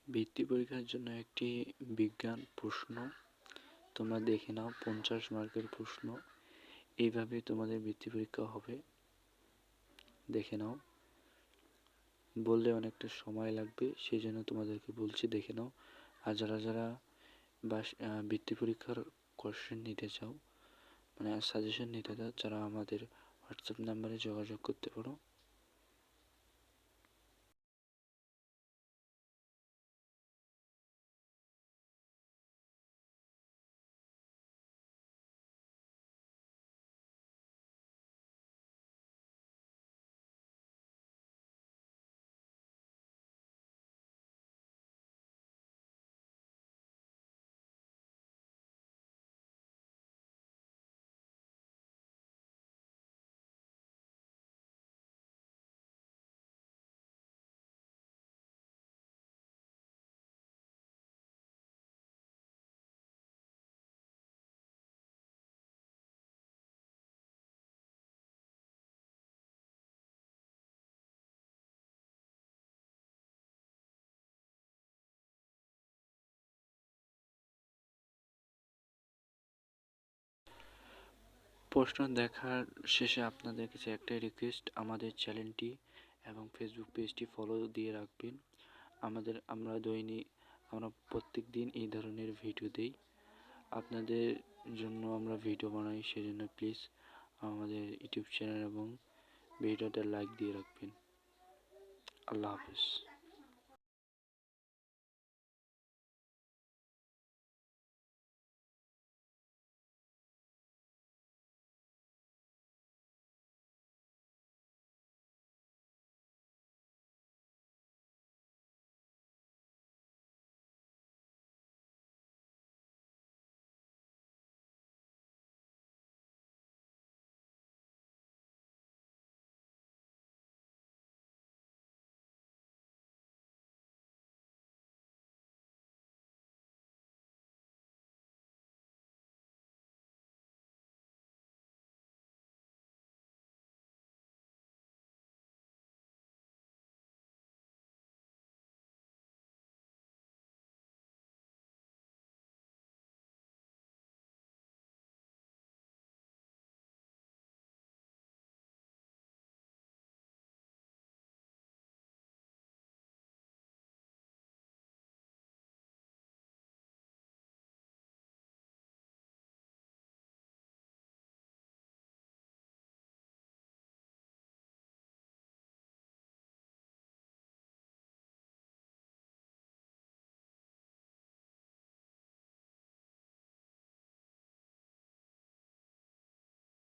বৃত্তি পরীক্ষার জন্য একটি বিজ্ঞান প্রশ্ন তোমরা দেখে নাও, 50 মার্কের প্রশ্ন। এইভাবে তোমাদের বৃত্তি পরীক্ষা হবে, দেখে নাও। বললে অনেকটা সময় লাগবে, সেই জন্য তোমাদেরকে বলছি দেখে নাও। আর যারা যারা বৃত্তি পরীক্ষার কোশ্চেন নিতে চাও, মানে সাজেশন নিতে চাও, যারা আমাদের হোয়াটসঅ্যাপ নাম্বারে যোগাযোগ করতে পারো। প্রশ্ন দেখার শেষে আপনাদের কাছে একটাই রিকোয়েস্ট, আমাদের চ্যানেলটি এবং ফেসবুক পেজটি ফলো দিয়ে রাখবেন। আমরা প্রত্যেক দিন এই ধরনের ভিডিও দেই, আপনাদের জন্য আমরা ভিডিও বানাই। সেজন্য প্লিজ আমাদের ইউটিউব চ্যানেল এবং ভিডিওটা লাইক দিয়ে রাখবেন। আল্লাহ হাফেজ।